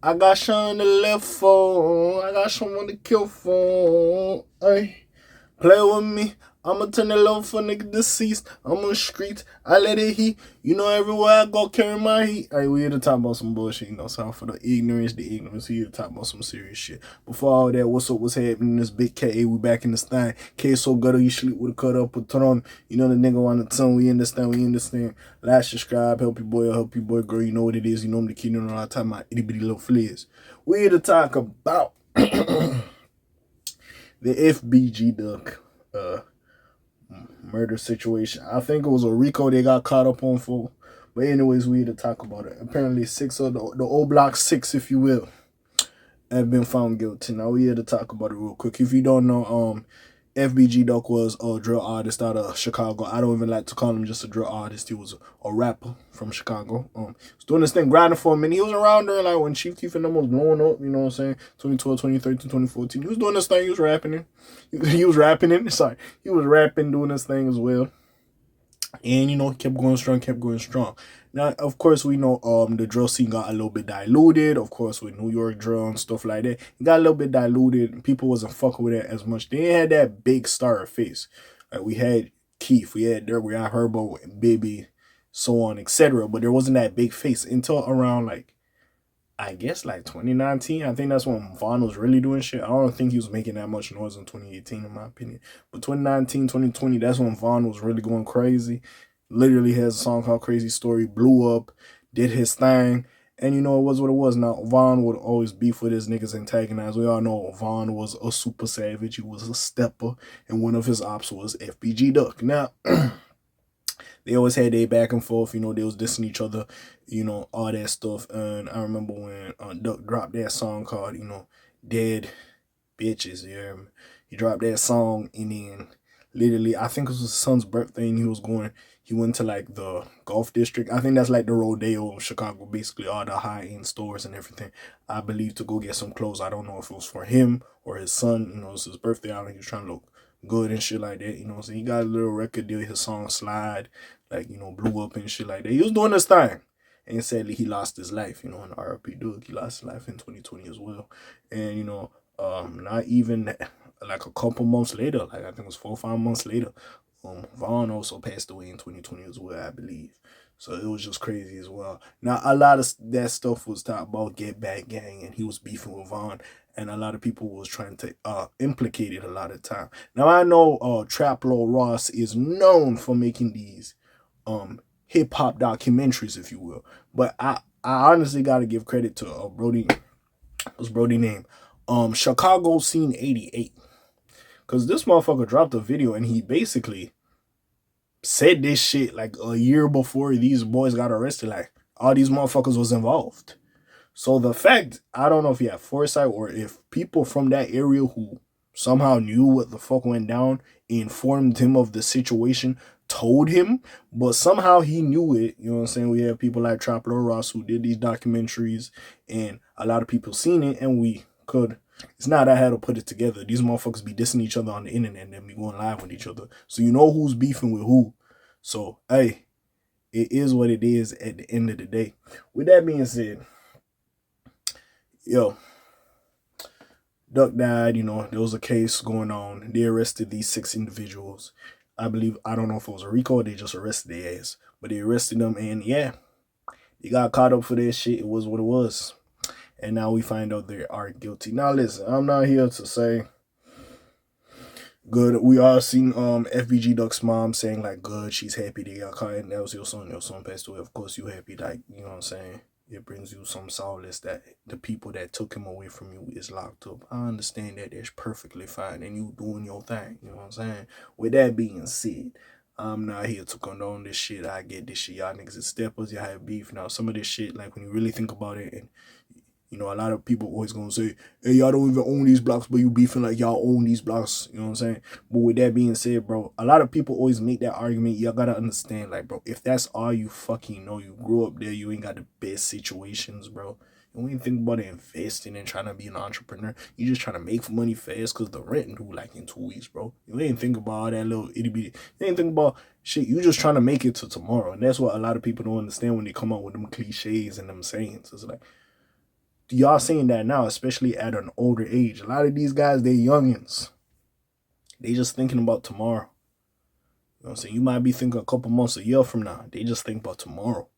I got Sean the left for. I got someone to kill for. Ay, play with me. I'ma turn it low for nigga deceased. I'm on the streets. I let it heat. You know, everywhere I go, carry my heat. Hey, we here to talk about some bullshit. You know, sorry for the ignorance. We here to talk about some serious shit. Before all that, what's up? What's happening? This big K.A. We back in the stand. K so gutter, you sleep with a cut up, put on. You know, the nigga on the tongue. We understand. Like, subscribe, help your boy, girl. You know what it is. You know I'm the kid. You know I'm talking about itty bitty little fliz. We here to talk about the FBG Duck murder situation. I think it was a Rico they got caught up on for. But anyways, we here to talk about it. Apparently 6 of the old block 6, if you will, have been found guilty. Now we here to talk about it real quick. If you don't know, FBG Duck was a drill artist out of Chicago. I don't even like to call him just a drill artist. He was a rapper from Chicago. He was doing this thing, grinding for a minute. He was around there like when Chief Keef and them was blowing up, you know what I'm saying? 2012, 2013, 2014. He was doing this thing. He was rapping. He was rapping, doing this thing as well. And, you know, he kept going strong. Now, of course, we know the drill scene got a little bit diluted. Of course, with New York drill and stuff like that, it got a little bit diluted. People wasn't fucking with it as much. They ain't had that big star face. Like, we had Keith, we had Dirk, we had Herbo, and Baby, so on, etc. But there wasn't that big face until around, like, I guess, like, 2019. I think that's when Vaughn was really doing shit. I don't think he was making that much noise in 2018, in my opinion. But 2019, 2020, that's when Vaughn was really going crazy. Literally has a song called Crazy Story, blew up, did his thing. And you know, it was what it was. Now, Vaughn would always beef with his niggas antagonized. We all know Vaughn was a super savage. He was a stepper. And one of his ops was FBG Duck. Now, they always had their back and forth. You know, they was dissing each other. You know, all that stuff. And I remember when Duck dropped that song called, you know, Dead Bitches. Yeah, he dropped that song and then literally, I think it was his son's birthday and he went to like the golf district. I think that's like the Rodeo of Chicago, basically all the high-end stores and everything, I believe, to go get some clothes. I don't know if it was for him or his son. You know, it's his birthday out and he was trying to look good and shit like that. You know, so he got a little record deal. His song Slide, like, you know, blew up and shit like that. He was doing his thing. And sadly, he lost his life, you know, in RP Duke. He lost his life in 2020 as well. And, you know, not even like a couple months later, like I think it was 4 or 5 months later, Vaughn also passed away in 2020 as well, I believe. So it was just crazy as well. Now, a lot of that stuff was talked about Get Back Gang, and he was beefing with Vaughn, and a lot of people was trying to implicate it a lot of time. Now, I know Trap Lord Ross is known for making these hip-hop documentaries, if you will. But I honestly got to give credit to Brody. What's Brody name? Chicago Scene 88. Because this motherfucker dropped a video and he basically said this shit like a year before these boys got arrested. Like, all these motherfuckers was involved. So the fact, I don't know if he had foresight or if people from that area who somehow knew what the fuck went down, informed him of the situation, told him, but somehow he knew it. You know what I'm saying? We have people like Trap Lord Ross who did these documentaries, and a lot of people seen it, and we could. It's not I had to put it together. These motherfuckers be dissing each other on the internet and then be going live with each other. So you know who's beefing with who. So, hey, it is what it is at the end of the day. With that being said, yo, Duck died, you know, there was a case going on. They arrested these 6 individuals. I believe, I don't know if it was a RICO or they just arrested their ass. But they arrested them and yeah, they got caught up for their shit. It was what it was. And now we find out they are guilty. Now listen, I'm not here to say good. We all seen FBG Duck's mom saying like good, she's happy they got caught and that was your son passed away. Of course you happy, like, you know what I'm saying? It brings you some solace that the people that took him away from you is locked up. I understand that. That's perfectly fine and you doing your thing, you know what I'm saying? With that being said, I'm not here to condone this shit. I get this shit. Y'all niggas is steppers, y'all have beef. Now some of this shit, like when you really think about it, and you know, a lot of people always gonna say, hey, y'all don't even own these blocks, but you beefing like y'all own these blocks. You know what I'm saying? But with that being said, bro, a lot of people always make that argument. Y'all gotta understand, like, bro, if that's all you fucking know, you grew up there, you ain't got the best situations, bro. You ain't think about investing and trying to be an entrepreneur. You just trying to make money fast because the rent due like in 2 weeks, bro. You ain't think about all that little itty bitty. You ain't think about shit. You just trying to make it to tomorrow. And that's what a lot of people don't understand when they come out with them cliches and them sayings. It's like, y'all seeing that now, especially at an older age. A lot of these guys, they youngins. They just thinking about tomorrow. You know what I'm saying? You might be thinking a couple months, a year from now. They just think about tomorrow.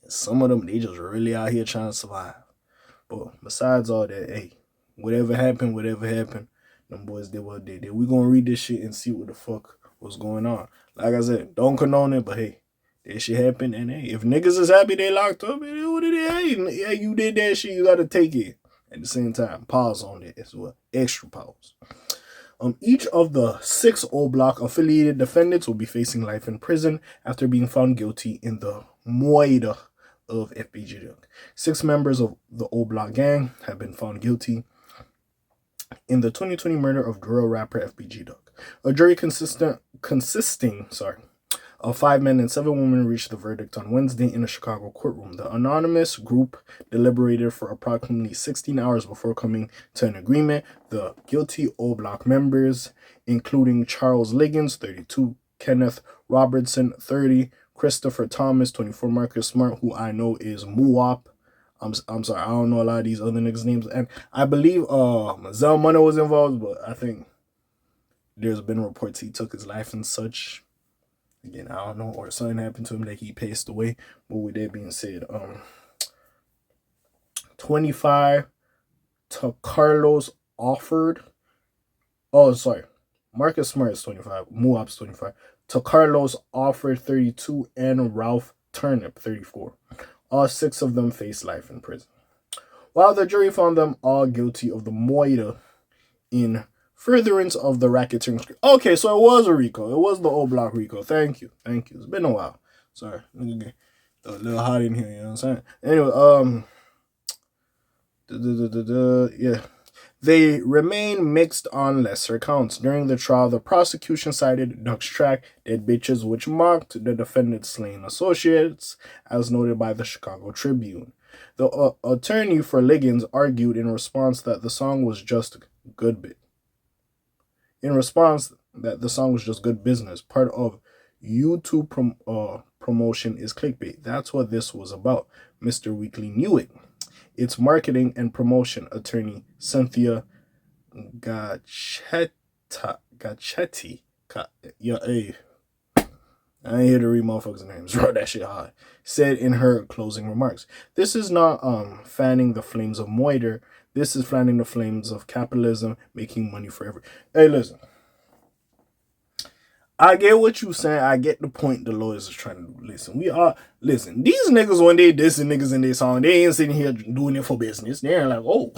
And some of them, they just really out here trying to survive. But besides all that, hey, whatever happened, them boys did what they did. We gonna read this shit and see what the fuck was going on. Like I said, don't condone it, but hey, that shit happened. And hey, if niggas is happy they locked up, what did they? Hey, yeah, you did that shit. You gotta take it. At the same time, pause on that as well. Extra pause. Each of the 6 O Block affiliated defendants will be facing life in prison after being found guilty in the moida of FBG Duck. 6 members of the O Block gang have been found guilty in the 2020 murder of drill rapper FBG Duck. A jury consisting of 5 men and 7 women reached the verdict on Wednesday in a Chicago courtroom. The anonymous group deliberated for approximately 16 hours before coming to an agreement. The guilty O Block members, including Charles Liggins, 32, Kenneth Robertson, 30, Christopher Thomas, 24, Marcus Smart, who I know is Muwap. I'm sorry, I don't know a lot of these other niggas' names. And I believe Zell Money was involved, but I think there's been reports he took his life and such. Again, I don't know, or something happened to him that he passed away. But with that being said, 25 to Carlos offered. Oh, sorry. Marcus Smart is 25. Muap's 25. To Carlos offered 32 and Ralph Turnip 34. All 6 of them face life in prison. While the jury found them all guilty of the moida in furtherance of the racketeering. Okay, so it was a RICO. It was the O Block RICO. Thank you. It's been a while. Sorry. A little hot in here, you know what I'm saying? Anyway, yeah. They remain mixed on lesser counts. During the trial, the prosecution cited Duck's track, Dead Bitches, which mocked the defendant's slain associates, as noted by the Chicago Tribune. The attorney for Liggins argued in response that the song was just good business. Part of YouTube promotion is clickbait. That's what this was about. Mr. Weekly knew it. Its marketing and promotion attorney Cynthia Gachetti. Yeah, hey, I ain't here to read motherfuckers' names. Wrote that shit hard. Said in her closing remarks, "This is not fanning the flames of moiter. This is fanning the flames of capitalism, making money for every." Hey, listen. I get what you saying. I get the point the lawyers are trying to do. Listen, these niggas, when they dissing niggas in their song, they ain't sitting here doing it for business. They're like, oh,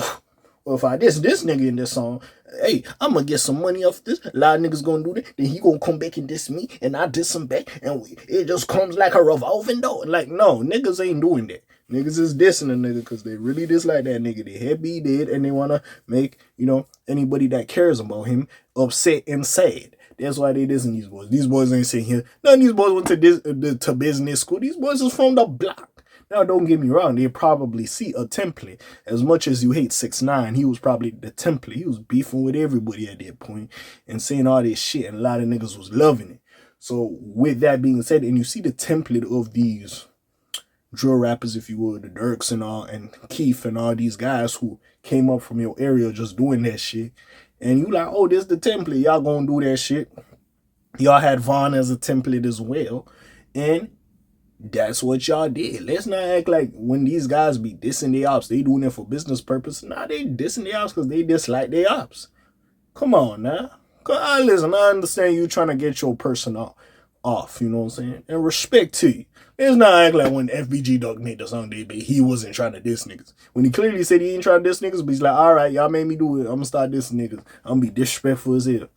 well, if I diss this nigga in this song, hey, I'm gonna get some money off this. A lot of niggas gonna do that. Then he gonna come back and diss me, and I diss him back, and it just comes like a revolving door. Like, no, niggas ain't doing that. Niggas is dissing a nigga because they really dislike that nigga. They head be dead, and they wanna make, anybody that cares about him upset and sad. That's why they dissing these boys. These boys ain't sitting here. None of these boys went to business school. These boys is from the block. Now, don't get me wrong. They probably see a template. As much as you hate 6ix9ine, he was probably the template. He was beefing with everybody at that point and saying all this shit, and a lot of niggas was loving it. So, with that being said, and you see the template of these drill rappers, if you will, the Dirks and all, and Keith and all these guys who came up from your area just doing that shit. And you like, oh, this the template. Y'all gonna do that shit. Y'all had Vaughn as a template as well. And that's what y'all did. Let's not act like when these guys be dissing their ops, they doing it for business purpose. Nah, they dissing their ops because they dislike their ops. Come on now. Listen, I understand you trying to get your person off, you know what I'm saying? And respect to you. It's not act like when FBG Duck made the song, he wasn't trying to diss niggas. When he clearly said he ain't trying to diss niggas, but he's like, all right, y'all made me do it. I'm going to start dissing niggas. I'm going to be disrespectful as hell.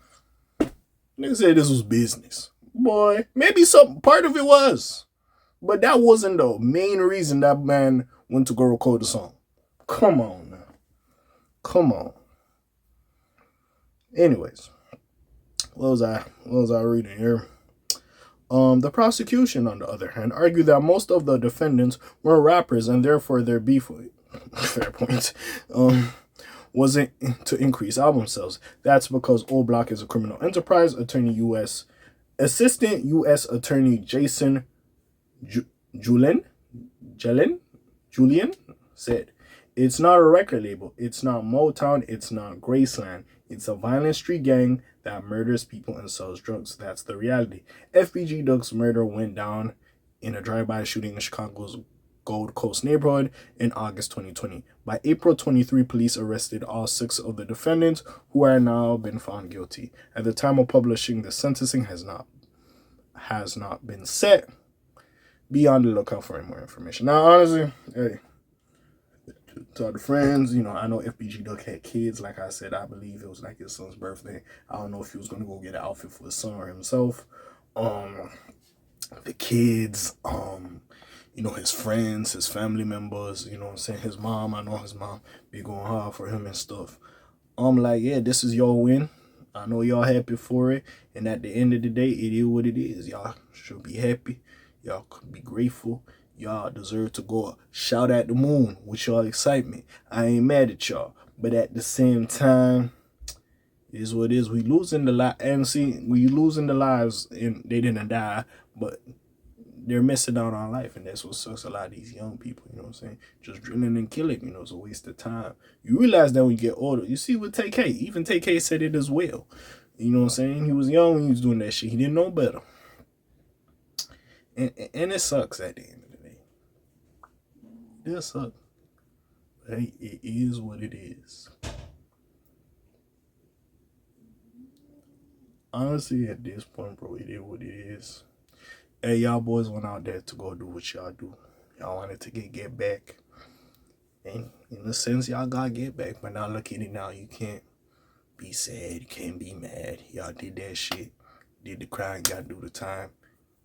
Niggas said this was business. Boy, maybe some part of it was. But that wasn't the main reason that man went to go record the song. Come on now. Come on. Anyways. What was I reading here? The prosecution, on the other hand, argued that most of the defendants were rappers and therefore their beef, fair point, wasn't to increase album sales. That's because O Block is a criminal enterprise. Assistant U.S. Attorney Jason Julian said, It's not a record label. It's not Motown. It's not Graceland. It's a violent street gang that murders people and sells drugs. That's the reality. FBG Duck's murder went down in a drive-by shooting in Chicago's Gold Coast neighborhood in August 2020. By April 23, police arrested all 6 of the defendants, who are now been found guilty. At the time of publishing, the sentencing has not been set. Be on the lookout for more information. Now, honestly, hey, to all the friends, I know FBG Duck had kids. Like I said, I believe it was like his son's birthday. I don't know if he was gonna go get an outfit for his son or himself. The kids, his friends, his family members, what I'm saying, his mom, I know his mom be going hard for him and stuff. Like, yeah, this is your win. I know y'all happy for it. And at the end of the day, it is what it is. Y'all should be happy. Y'all could be grateful. Y'all deserve to go shout at the moon with y'all excitement. I ain't mad at y'all. But at the same time, it is what it is. We losing the lives. And see, we losing the lives, and they didn't die, but they're missing out on life, and that's what sucks. A lot of these young people, you know what I'm saying, just drilling and killing, it's a waste of time. You realize that when you get older, you see with TK, even TK said it as well. You know what I'm saying? He was young when he was doing that shit. He didn't know better. And it sucks at the end of the day. It does suck. But hey, it is what it is. Honestly, at this point, bro, it is what it is. Hey, y'all boys went out there to go do what y'all do. Y'all wanted to get back. And in a sense, y'all got to get back. But now look at it now. You can't be sad. You can't be mad. Y'all did that shit. Did the crime. Got to do the time.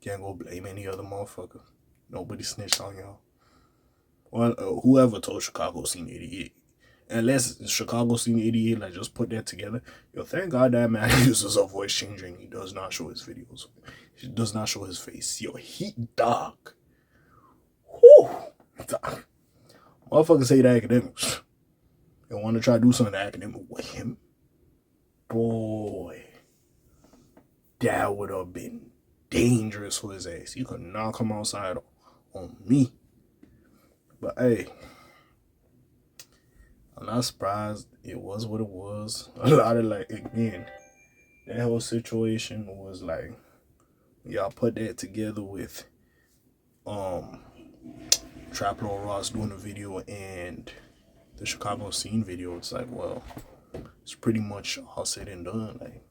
Can't go blame any other motherfucker. Nobody snitched on y'all. Well, whoever told Chicago Scene 88. Unless Chicago Scene 88, like, just put that together. Thank God that man uses a voice changer and he does not show his videos. He does not show his face. He dark. Whew. Motherfuckers hate academics. They want to try to do something academic with him. Boy. That would have been dangerous for his ass. You could not come outside on me. But hey, I'm not surprised. It was what it was. A lot of, like, again, that whole situation was like, y'all put that together with Trap Lord Ross doing a video and the Chicago Scene video. It's like, well, it's pretty much all said and done. Like,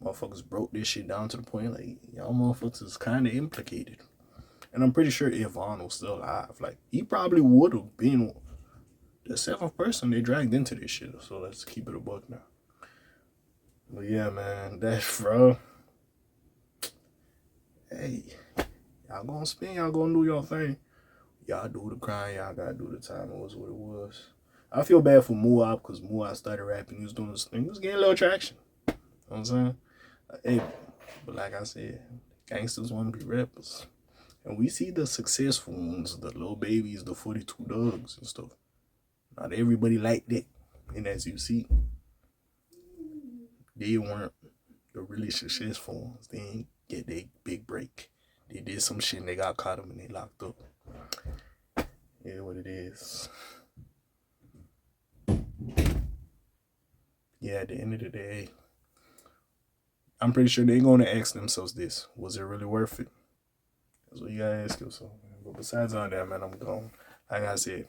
motherfuckers broke this shit down to the point, like, y'all motherfuckers is kind of implicated. And I'm pretty sure K.A.Vuton was still alive. Like, he probably would have been the 7th person they dragged into this shit. So let's keep it a buck now. But yeah, man, that's, bro. Hey, y'all gonna spin, y'all gonna do your thing. Y'all do the crime, y'all gotta do the time. It was what it was. I feel bad for Muab because Muab started rapping. He was doing this thing. He was getting a little traction. You know what I'm saying? Hey, but like I said, gangsters want to be rappers. And we see the successful ones, the little babies, the 42 Dogs and stuff. Not everybody like that. And as you see, they weren't the really successful ones. They didn't get their big break. They did some shit and they got caught up and they locked up. Yeah, what it is. Yeah, at the end of the day, I'm pretty sure they're going to ask themselves this. Was it really worth it? That's what you got to ask yourself. But besides all that, man, I'm gone. Like I said,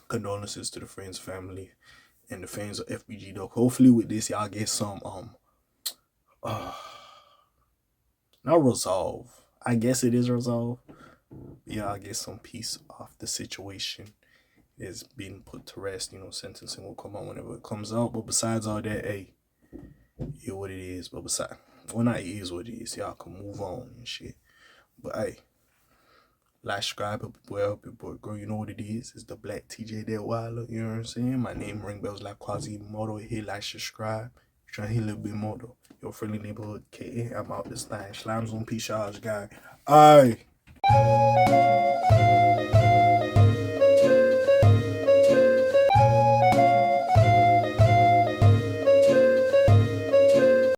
condolences to the friends, family, and the fans of FBG Duck. Hopefully with this, y'all get some, not resolve. I guess it is resolve. Y'all get some peace off the situation. It's been put to rest. Sentencing will come out whenever it comes out. But besides all that, hey, it is what it is. But besides, well, not it is what it is. Y'all can move on and shit. But hey, like, subscribe, help your boy, help your boy, girl. You know what it is. It's the Black TJ That Wilder. You know what I'm saying? My name ring bells like Quasimodo. Hit like, subscribe. Trying to hit a little bit more though. Your friendly neighborhood K.A. I'm out this thing. Slimes on P. Charge guy. Aye.